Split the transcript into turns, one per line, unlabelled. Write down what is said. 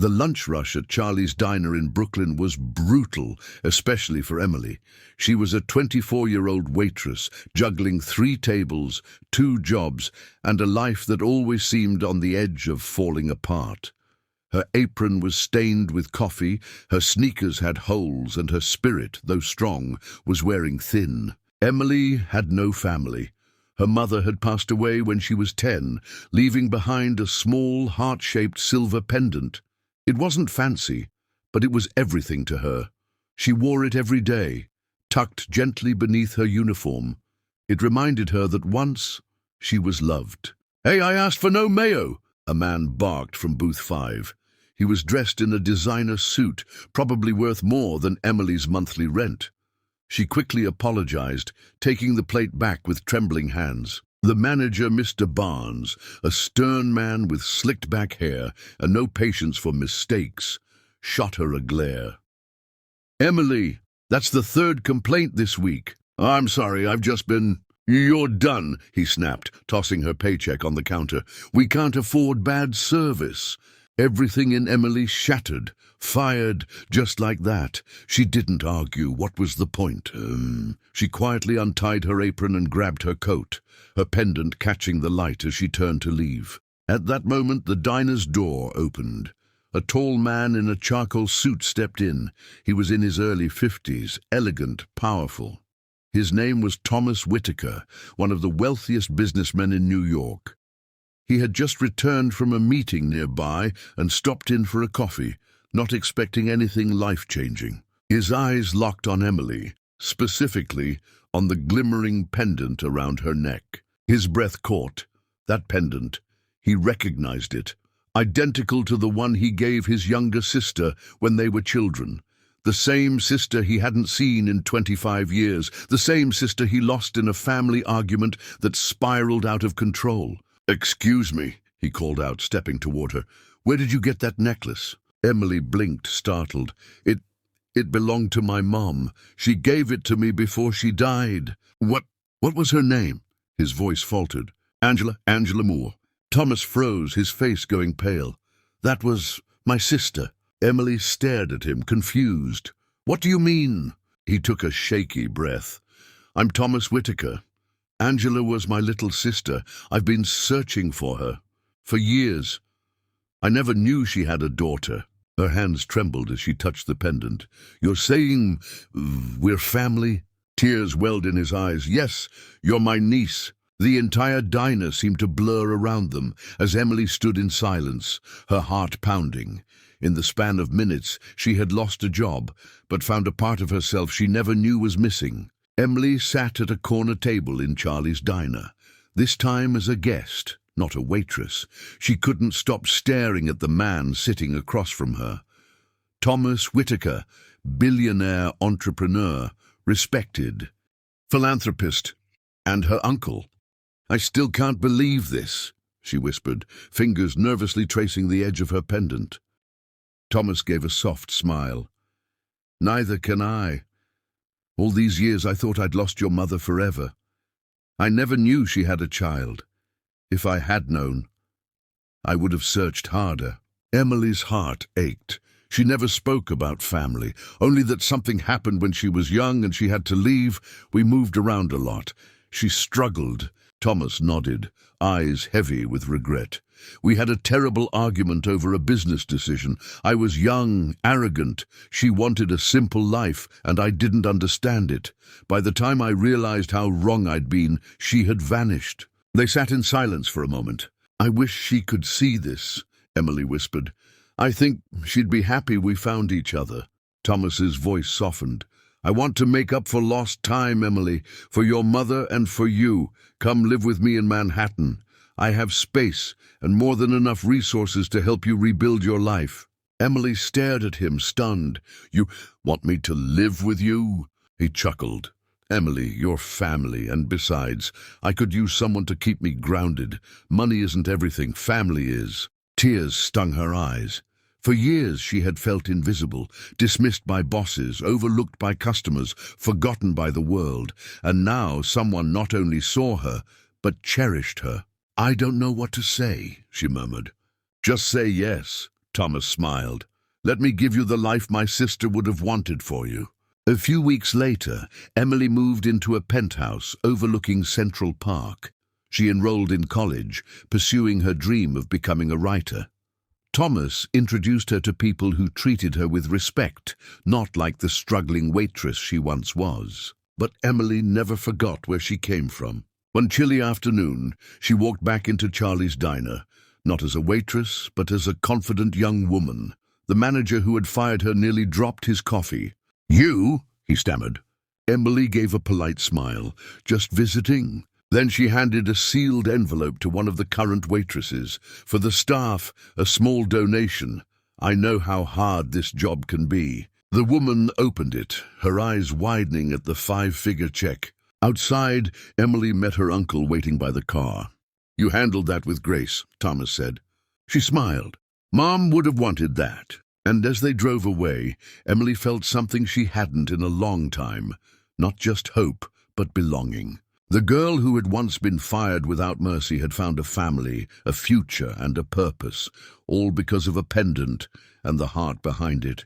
The lunch rush at Charlie's Diner in Brooklyn was brutal, especially for Emily. She was a 24-year-old waitress, juggling 3 tables, 2 jobs, and a life that always seemed on the edge of falling apart. Her apron was stained with coffee, her sneakers had holes, and her spirit, though strong, was wearing thin. Emily had no family. Her mother had passed away when she was 10, leaving behind a small, heart-shaped silver pendant. It wasn't fancy, but it was everything to her. She wore it every day, tucked gently beneath her uniform. It reminded her that once she was loved. "Hey, I asked for no mayo," a man barked from booth 5. He was dressed in a designer suit, probably worth more than Emily's monthly rent. She quickly apologized, taking the plate back with trembling hands. The manager, Mr. Barnes, a stern man with slicked-back hair and no patience for mistakes, shot her a glare. "Emily, that's the 3rd complaint this week." "I'm sorry, I've just been—" "You're done," he snapped, tossing her paycheck on the counter. "We can't afford bad service." Everything in Emily shattered, fired, just like that. She didn't argue. What was the point? She quietly untied her apron and grabbed her coat, her pendant catching the light as she turned to leave. At that moment, the diner's door opened. A tall man in a charcoal suit stepped in. He was in his early 50s, elegant, powerful. His name was Thomas Whitaker, one of the wealthiest businessmen in New York. He had just returned from a meeting nearby and stopped in for a coffee, not expecting anything life-changing. His eyes locked on Emily, specifically on the glimmering pendant around her neck. His breath caught. That pendant. He recognized it, identical to the one he gave his younger sister when they were children. The same sister he hadn't seen in 25 years, the same sister he lost in a family argument that spiraled out of control. "Excuse me," he called out, stepping toward her. "Where did you get that necklace?" Emily blinked, startled. It belonged to my mom. She gave it to me before she died." What was her name?" His voice faltered. Angela Moore." Thomas froze, his face going pale. "That was my sister." Emily stared at him, confused. "What do you mean?" He took a shaky breath. "I'm Thomas Whitaker. Angela was my little sister. I've been searching for her for years. I never knew she had a daughter." Her hands trembled as she touched the pendant. "You're saying we're family?" Tears welled in his eyes. "Yes, you're my niece." The entire diner seemed to blur around them as Emily stood in silence, her heart pounding. In the span of minutes, she had lost a job, but found a part of herself she never knew was missing. Emily sat at a corner table in Charlie's Diner, this time as a guest, not a waitress. She couldn't stop staring at the man sitting across from her. Thomas Whitaker, billionaire entrepreneur, respected, philanthropist, and her uncle. "I still can't believe this," she whispered, fingers nervously tracing the edge of her pendant. Thomas gave a soft smile. "Neither can I. All these years I thought I'd lost your mother forever. I never knew she had a child. If I had known, I would have searched harder." Emily's heart ached. She never spoke about family, only that something happened when she was young and she had to leave. "We moved around a lot." She struggled. Thomas nodded, eyes heavy with regret. "We had a terrible argument over a business decision. I was young, arrogant. She wanted a simple life, and I didn't understand it. By the time I realized how wrong I'd been, she had vanished." They sat in silence for a moment. "I wish she could see this," Emily whispered. "I think she'd be happy we found each other." Thomas's voice softened. "I want to make up for lost time, Emily, for your mother and for you. Come live with me in Manhattan. I have space and more than enough resources to help you rebuild your life." Emily stared at him, stunned. "You want me to live with you?" He chuckled. "Emily, you're family, and besides, I could use someone to keep me grounded. Money isn't everything, family is." Tears stung her eyes. For years she had felt invisible, dismissed by bosses, overlooked by customers, forgotten by the world, and now someone not only saw her, but cherished her. "I don't know what to say," she murmured. "Just say yes." Thomas smiled. "Let me give you the life my sister would have wanted for you." A few weeks later, Emily moved into a penthouse overlooking Central Park. She enrolled in college, pursuing her dream of becoming a writer. Thomas introduced her to people who treated her with respect, not like the struggling waitress she once was. But Emily never forgot where she came from. One chilly afternoon, she walked back into Charlie's diner, not as a waitress, but as a confident young woman. The manager who had fired her nearly dropped his coffee. "You?" he stammered. Emily gave a polite smile. "Just visiting." Then she handed a sealed envelope to one of the current waitresses. "For the staff, a small donation. I know how hard this job can be." The woman opened it, her eyes widening at the 5-figure check. Outside, Emily met her uncle waiting by the car. "You handled that with grace," Thomas said. She smiled. Mom would have wanted that. And as they drove away, Emily felt something she hadn't in a long time. Not just hope, but belonging. The girl who had once been fired without mercy had found a family, a future, and a purpose, all because of a pendant and the heart behind it.